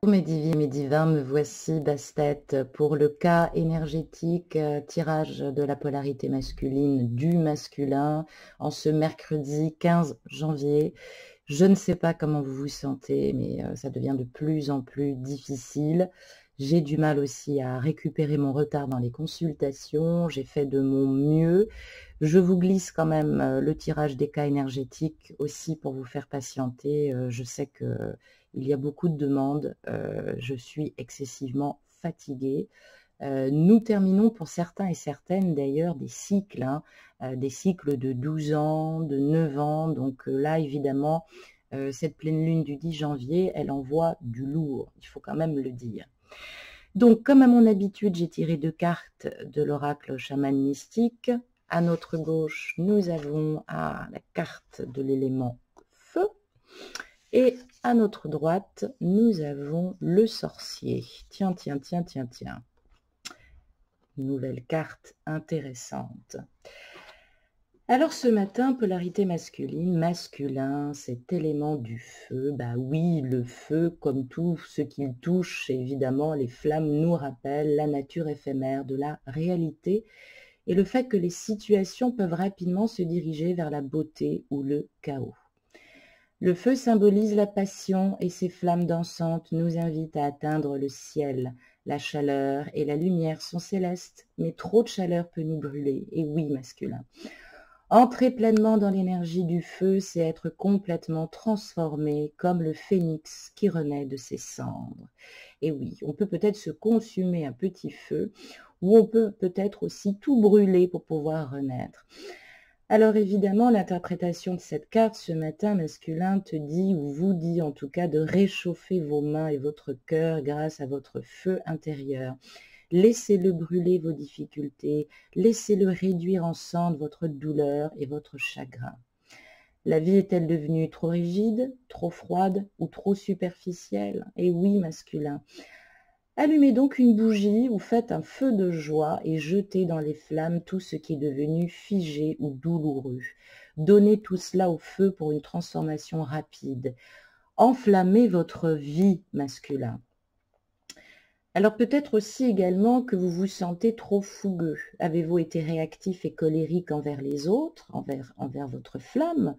Mes divins, me voici, Bastet, pour le cas énergétique, tirage de la polarité masculine du masculin, en ce mercredi 15 janvier. Je ne sais pas comment vous vous sentez, mais ça devient de plus en plus difficile. J'ai du mal aussi à récupérer mon retard dans les consultations, j'ai fait de mon mieux. Je vous glisse quand même le tirage des cas énergétiques aussi pour vous faire patienter. Je sais que il y a beaucoup de demandes, je suis excessivement fatiguée. Nous terminons pour certains et certaines d'ailleurs des cycles, des cycles de 12 ans, de 9 ans. Donc là, évidemment, cette pleine lune du 10 janvier, elle envoie du lourd, il faut quand même le dire. Donc, comme à mon habitude, j'ai tiré 2 cartes de l'oracle chaman mystique. À notre gauche, nous avons la carte de l'élément feu. Et à notre droite, nous avons le sorcier. Tiens. Nouvelle carte intéressante. Alors ce matin, polarité masculine, masculin, cet élément du feu, bah oui, le feu, comme tout ce qu'il touche, évidemment, les flammes nous rappellent la nature éphémère de la réalité et le fait que les situations peuvent rapidement se diriger vers la beauté ou le chaos. Le feu symbolise la passion et ses flammes dansantes nous invitent à atteindre le ciel. La chaleur et la lumière sont célestes, mais trop de chaleur peut nous brûler. Et oui, masculin. Entrer pleinement dans l'énergie du feu, c'est être complètement transformé comme le phénix qui renaît de ses cendres. Et oui, on peut peut-être se consumer un petit feu, ou on peut peut-être aussi tout brûler pour pouvoir renaître. Alors évidemment, l'interprétation de cette carte ce matin masculin te dit, ou vous dit en tout cas, de réchauffer vos mains et votre cœur grâce à votre feu intérieur. Laissez-le brûler vos difficultés, laissez-le réduire en cendres votre douleur et votre chagrin. La vie est-elle devenue trop rigide, trop froide ou trop superficielle? Et oui, masculin. Allumez donc une bougie ou faites un feu de joie et jetez dans les flammes tout ce qui est devenu figé ou douloureux. Donnez tout cela au feu pour une transformation rapide. Enflammez votre vie, masculin. Alors peut-être aussi également que vous vous sentez trop fougueux. Avez-vous été réactif et colérique envers les autres, envers votre flamme,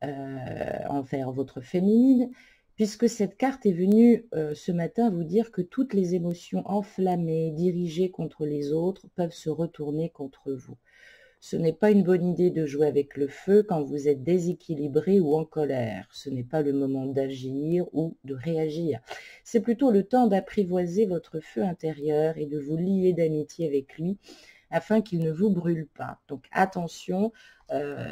envers votre féminine, puisque cette carte est venue ce matin vous dire que toutes les émotions enflammées, dirigées contre les autres, peuvent se retourner contre vous. Ce n'est pas une bonne idée de jouer avec le feu quand vous êtes déséquilibré ou en colère. Ce n'est pas le moment d'agir ou de réagir. C'est plutôt le temps d'apprivoiser votre feu intérieur et de vous lier d'amitié avec lui afin qu'il ne vous brûle pas. Donc attention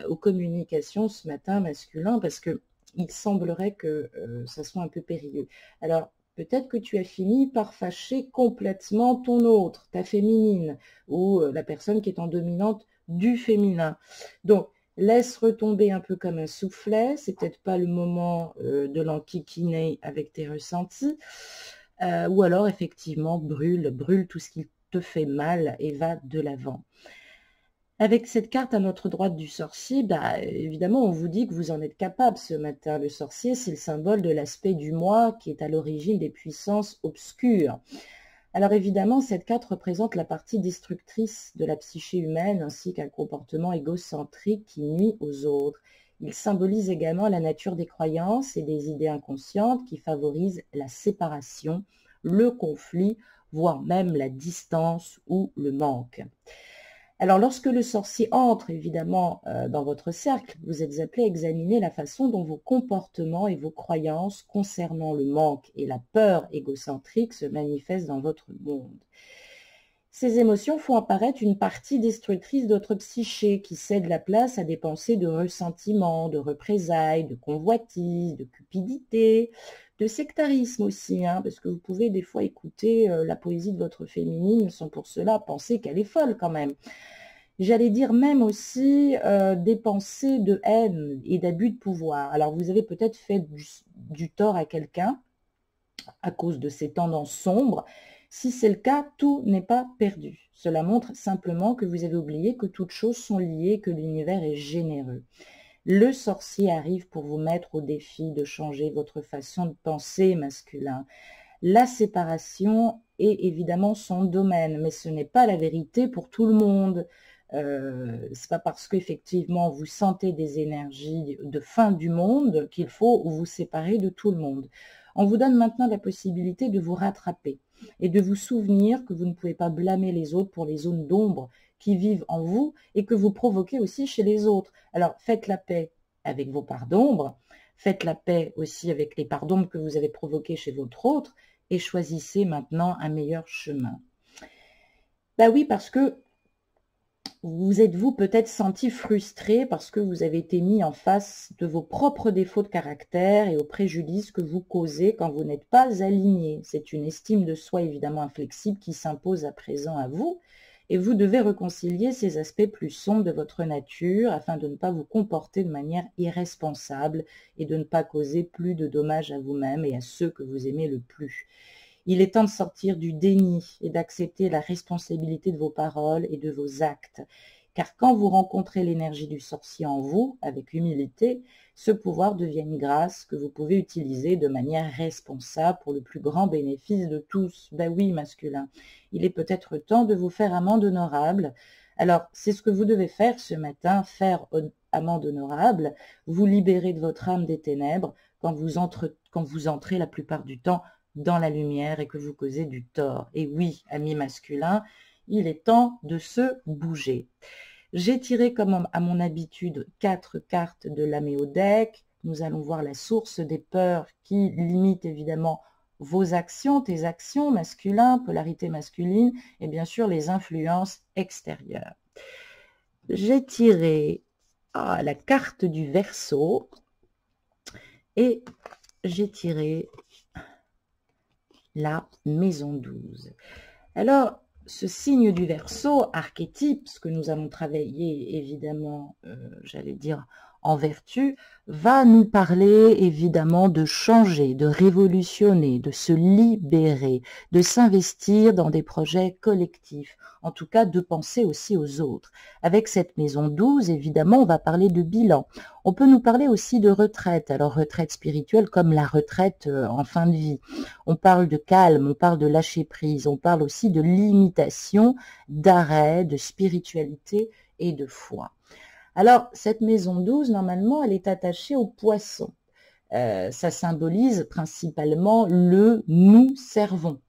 aux communications ce matin masculin parce que il semblerait que ça soit un peu périlleux. Alors, peut-être que tu as fini par fâcher complètement ton autre, ta féminine, ou la personne qui est en dominante du féminin. Donc, laisse retomber un peu comme un soufflet, c'est peut-être pas le moment de l'enquiquiner avec tes ressentis, ou alors effectivement brûle tout ce qui te fait mal et va de l'avant. Avec cette carte à notre droite du sorcier, bah, évidemment, on vous dit que vous en êtes capable ce matin. Le sorcier, c'est le symbole de l'aspect du moi qui est à l'origine des puissances obscures. Alors évidemment, cette carte représente la partie destructrice de la psyché humaine ainsi qu'un comportement égocentrique qui nuit aux autres. Il symbolise également la nature des croyances et des idées inconscientes qui favorisent la séparation, le conflit, voire même la distance ou le manque. Alors, lorsque le sorcier entre, évidemment, dans votre cercle, vous êtes appelé à examiner la façon dont vos comportements et vos croyances concernant le manque et la peur égocentrique se manifestent dans votre monde. Ces émotions font apparaître une partie destructrice de votre psyché qui cède la place à des pensées de ressentiment, de représailles, de convoitise, de cupidité, de sectarisme aussi, parce que vous pouvez des fois écouter la poésie de votre féminine sans pour cela penser qu'elle est folle quand même. J'allais dire même aussi des pensées de haine et d'abus de pouvoir. Alors vous avez peut-être fait du tort à quelqu'un à cause de ces tendances sombres. Si c'est le cas, tout n'est pas perdu. Cela montre simplement que vous avez oublié que toutes choses sont liées, que l'univers est généreux. Le sorcier arrive pour vous mettre au défi de changer votre façon de penser masculin. La séparation est évidemment son domaine, mais ce n'est pas la vérité pour tout le monde. C'est pas parce qu'effectivement vous sentez des énergies de fin du monde qu'il faut vous séparer de tout le monde. On vous donne maintenant la possibilité de vous rattraper et de vous souvenir que vous ne pouvez pas blâmer les autres pour les zones d'ombre qui vivent en vous et que vous provoquez aussi chez les autres. Alors faites la paix avec vos parts d'ombre, faites la paix aussi avec les parts d'ombre que vous avez provoquées chez votre autre et choisissez maintenant un meilleur chemin. Bah oui, parce que vous êtes-vous peut-être senti frustré parce que vous avez été mis en face de vos propres défauts de caractère et aux préjudices que vous causez quand vous n'êtes pas aligné. C'est une estime de soi évidemment inflexible qui s'impose à présent à vous et vous devez réconcilier ces aspects plus sombres de votre nature afin de ne pas vous comporter de manière irresponsable et de ne pas causer plus de dommages à vous-même et à ceux que vous aimez le plus. Il est temps de sortir du déni et d'accepter la responsabilité de vos paroles et de vos actes. Car quand vous rencontrez l'énergie du sorcier en vous, avec humilité, ce pouvoir devient une grâce que vous pouvez utiliser de manière responsable pour le plus grand bénéfice de tous. Ben oui, masculin, il est peut-être temps de vous faire amende honorable. Alors, c'est ce que vous devez faire ce matin, faire amende honorable, vous libérer de votre âme des ténèbres quand vous entrez la plupart du temps dans la lumière et que vous causez du tort. Et oui, amis masculins, il est temps de se bouger. J'ai tiré comme à mon habitude 4 cartes de l'améodeck. Nous allons voir la source des peurs qui limitent évidemment vos actions, tes actions masculins, polarité masculine et bien sûr les influences extérieures. J'ai tiré la carte du Verseau et j'ai tiré la maison 12. Alors, ce signe du Verseau, archétype, ce que nous allons travailler évidemment, j'allais dire en vertu, va nous parler évidemment de changer, de révolutionner, de se libérer, de s'investir dans des projets collectifs, en tout cas de penser aussi aux autres. Avec cette maison 12, évidemment, on va parler de bilan. On peut nous parler aussi de retraite, alors retraite spirituelle comme la retraite en fin de vie. On parle de calme, on parle de lâcher prise, on parle aussi de limitation, d'arrêt, de spiritualité et de foi. Alors, cette maison 12, normalement, elle est attachée au poisson. Ça symbolise principalement le « nous servons ».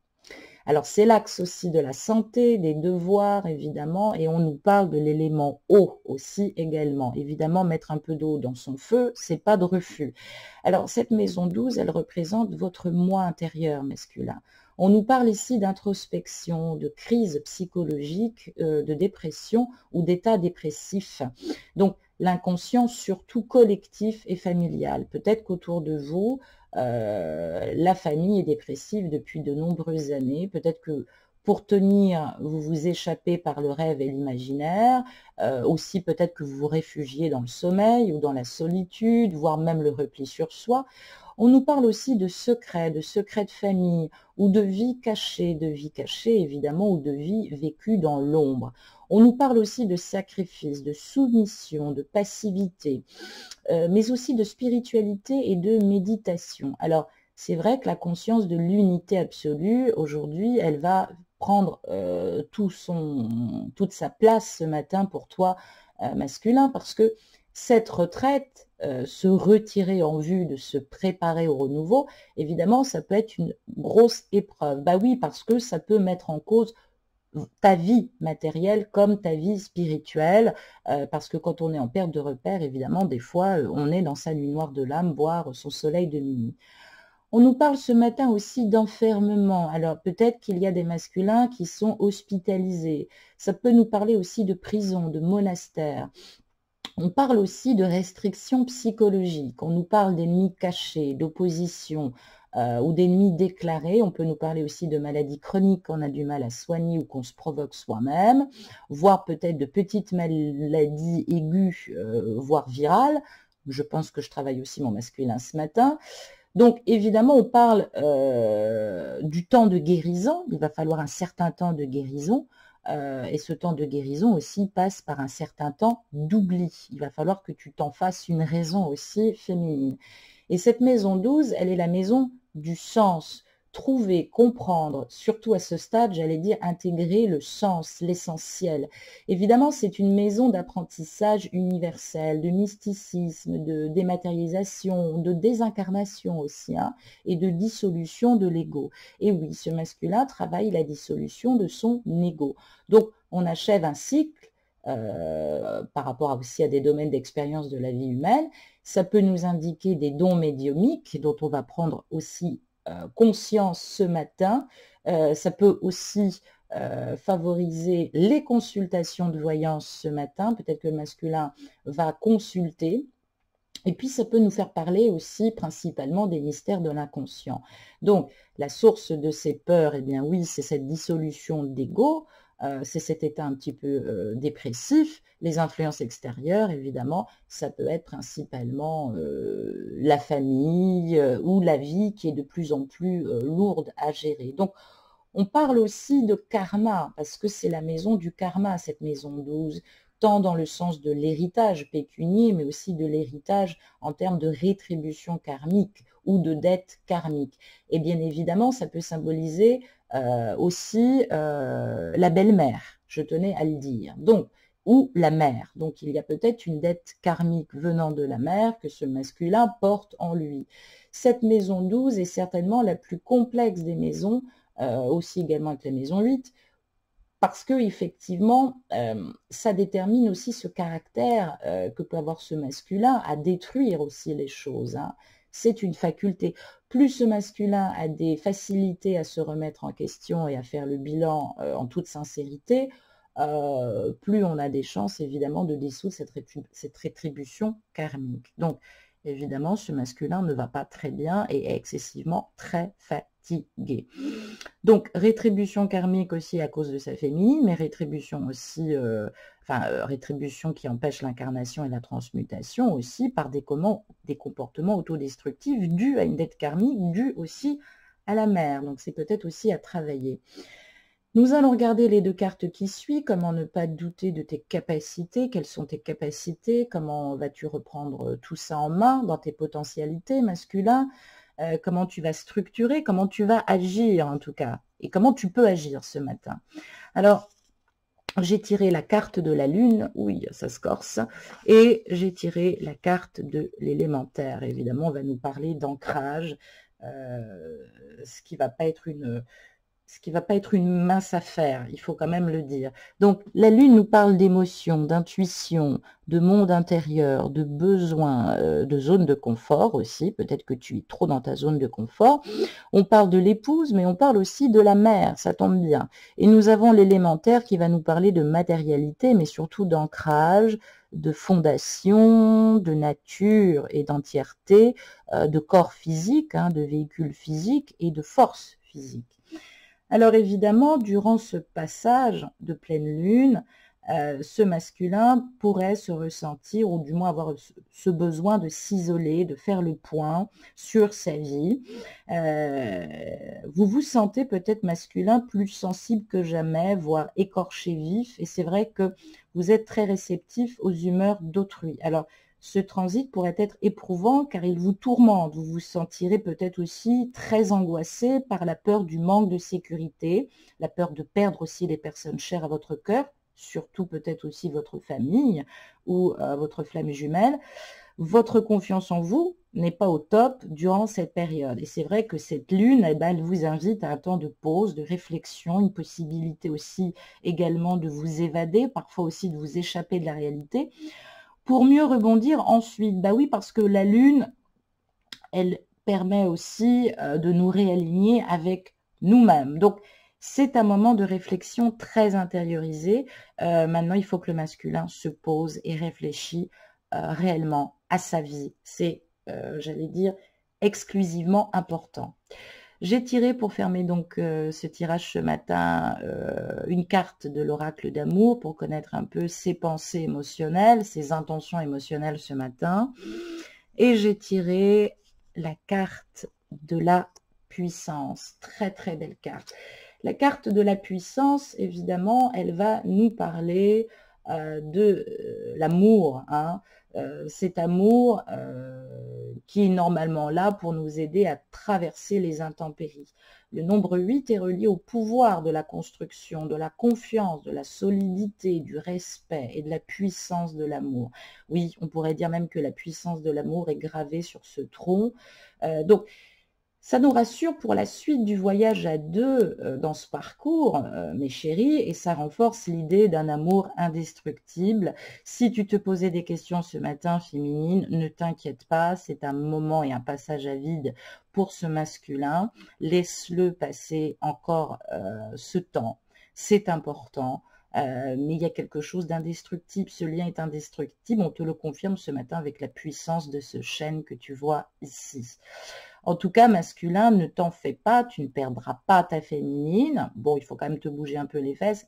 Alors, c'est l'axe aussi de la santé, des devoirs, évidemment, et on nous parle de l'élément eau aussi également. Évidemment, mettre un peu d'eau dans son feu, c'est pas de refus. Alors, cette maison 12, elle représente votre moi intérieur masculin. On nous parle ici d'introspection, de crise psychologique, de dépression ou d'état dépressif. Donc, l'inconscient surtout collectif et familial. Peut-être qu'autour de vous, la famille est dépressive depuis de nombreuses années. Peut-être que pour tenir, vous vous échappez par le rêve et l'imaginaire. Aussi, peut-être que vous vous réfugiez dans le sommeil ou dans la solitude, voire même le repli sur soi. On nous parle aussi de secrets de famille ou de vie cachée évidemment, ou de vie vécue dans l'ombre. On nous parle aussi de sacrifice, de soumission, de passivité, mais aussi de spiritualité et de méditation. Alors, c'est vrai que la conscience de l'unité absolue, aujourd'hui, elle va prendre toute sa place ce matin pour toi, masculin, parce que cette retraite, se retirer en vue de se préparer au renouveau, évidemment, ça peut être une grosse épreuve. Bah oui, parce que ça peut mettre en cause ta vie matérielle comme ta vie spirituelle, parce que quand on est en perte de repère, évidemment, des fois, on est dans sa nuit noire de l'âme, voire son soleil de minuit. On nous parle ce matin aussi d'enfermement. Alors, peut-être qu'il y a des masculins qui sont hospitalisés. Ça peut nous parler aussi de prison, de monastère. On parle aussi de restrictions psychologiques, on nous parle d'ennemis cachés, d'opposition ou d'ennemis déclarés. On peut nous parler aussi de maladies chroniques qu'on a du mal à soigner ou qu'on se provoque soi-même, voire peut-être de petites maladies aiguës, voire virales. Je pense que je travaille aussi mon masculin ce matin. Donc, évidemment, on parle du temps de guérison. Il va falloir un certain temps de guérison. Et ce temps de guérison aussi passe par un certain temps d'oubli. Il va falloir que tu t'en fasses une raison aussi féminine. Et cette maison 12, elle est la maison du sens, trouver, comprendre, surtout à ce stade, j'allais dire intégrer le sens, l'essentiel. Évidemment, c'est une maison d'apprentissage universel, de mysticisme, de dématérialisation, de désincarnation aussi, hein, et de dissolution de l'ego. Et oui, ce masculin travaille la dissolution de son ego. Donc, on achève un cycle par rapport aussi à des domaines d'expérience de la vie humaine. Ça peut nous indiquer des dons médiumiques dont on va prendre aussi conscience ce matin. Ça peut aussi favoriser les consultations de voyance ce matin. Peut-être que le masculin va consulter. Et puis, ça peut nous faire parler aussi principalement des mystères de l'inconscient. Donc, la source de ces peurs, eh bien oui, c'est cette dissolution d'ego, c'est cet état un petit peu dépressif. Les influences extérieures, évidemment, ça peut être principalement la famille ou la vie qui est de plus en plus lourde à gérer. Donc, on parle aussi de karma, parce que c'est la maison du karma, cette maison 12, tant dans le sens de l'héritage pécunier, mais aussi de l'héritage en termes de rétribution karmique ou de dette karmique. Et bien évidemment, ça peut symboliser aussi la belle-mère, je tenais à le dire. Donc, ou la mère. Donc, il y a peut-être une dette karmique venant de la mère que ce masculin porte en lui. Cette maison 12 est certainement la plus complexe des maisons, aussi également avec la maison 8, parce que effectivement, ça détermine aussi ce caractère que peut avoir ce masculin à détruire aussi les choses, hein. C'est une faculté. Plus ce masculin a des facilités à se remettre en question et à faire le bilan en toute sincérité, plus on a des chances évidemment de dissoudre cette rétribution karmique. Donc évidemment, ce masculin ne va pas très bien et est excessivement très fatigué. Donc, rétribution karmique aussi à cause de sa féminine, mais rétribution aussi, rétribution qui empêche l'incarnation et la transmutation aussi par des comportements autodestructifs dus à une dette karmique, dus aussi à la mère. Donc, c'est peut-être aussi à travailler. Nous allons regarder les deux cartes qui suivent, comment ne pas douter de tes capacités, quelles sont tes capacités, comment vas-tu reprendre tout ça en main dans tes potentialités masculines, comment tu vas structurer, comment tu vas agir en tout cas, et comment tu peux agir ce matin. Alors, j'ai tiré la carte de la lune, oui, ça se corse, et j'ai tiré la carte de l'élémentaire. Évidemment, on va nous parler d'ancrage, ce qui va pas être une mince affaire, il faut quand même le dire. Donc, la Lune nous parle d'émotions, d'intuition, de monde intérieur, de besoins, de zone de confort aussi. Peut-être que tu es trop dans ta zone de confort. On parle de l'épouse, mais on parle aussi de la mère, ça tombe bien. Et nous avons l'élémentaire qui va nous parler de matérialité, mais surtout d'ancrage, de fondation, de nature et d'entièreté, de corps physique, hein, de véhicule physique et de force physique. Alors évidemment, durant ce passage de pleine lune, ce masculin pourrait se ressentir, ou du moins avoir ce besoin de s'isoler, de faire le point sur sa vie. Vous vous sentez peut-être masculin plus sensible que jamais, voire écorché vif, et c'est vrai que vous êtes très réceptif aux humeurs d'autrui. Alors, ce transit pourrait être éprouvant car il vous tourmente. Vous vous sentirez peut-être aussi très angoissé par la peur du manque de sécurité, la peur de perdre aussi les personnes chères à votre cœur, surtout peut-être aussi votre famille ou votre flamme jumelle. Votre confiance en vous n'est pas au top durant cette période. Et c'est vrai que cette lune, eh ben, elle vous invite à un temps de pause, de réflexion, une possibilité aussi également de vous évader, parfois aussi de vous échapper de la réalité, pour mieux rebondir ensuite. Bah oui, parce que la lune, elle permet aussi de nous réaligner avec nous-mêmes. Donc, c'est un moment de réflexion très intériorisé. Maintenant, il faut que le masculin se pose et réfléchisse réellement à sa vie. C'est, j'allais dire, exclusivement important. J'ai tiré pour fermer donc ce tirage ce matin une carte de l'oracle d'amour pour connaître un peu ses pensées émotionnelles, ses intentions émotionnelles ce matin. Et j'ai tiré la carte de la puissance. Très très belle carte. La carte de la puissance, évidemment, elle va nous parler de l'amour, hein. Cet amour qui est normalement là pour nous aider à traverser les intempéries. Le nombre 8 est relié au pouvoir de la construction, de la confiance, de la solidité, du respect et de la puissance de l'amour. Oui, on pourrait dire même que la puissance de l'amour est gravée sur ce tronc. Donc, ça nous rassure pour la suite du voyage à deux dans ce parcours, mes chéris, et ça renforce l'idée d'un amour indestructible. Si tu te posais des questions ce matin, féminine, ne t'inquiète pas, c'est un moment et un passage à vide pour ce masculin. Laisse-le passer encore ce temps, c'est important. Mais il y a quelque chose d'indestructible, ce lien est indestructible, on te le confirme ce matin avec la puissance de ce chêne que tu vois ici. En tout cas, masculin, ne t'en fais pas, tu ne perdras pas ta féminine. Bon, il faut quand même te bouger un peu les fesses.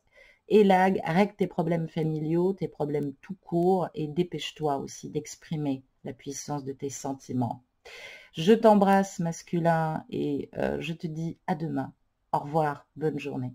Élague, règle tes problèmes familiaux, tes problèmes tout court et dépêche-toi aussi d'exprimer la puissance de tes sentiments. Je t'embrasse, masculin, et je te dis à demain. Au revoir, bonne journée.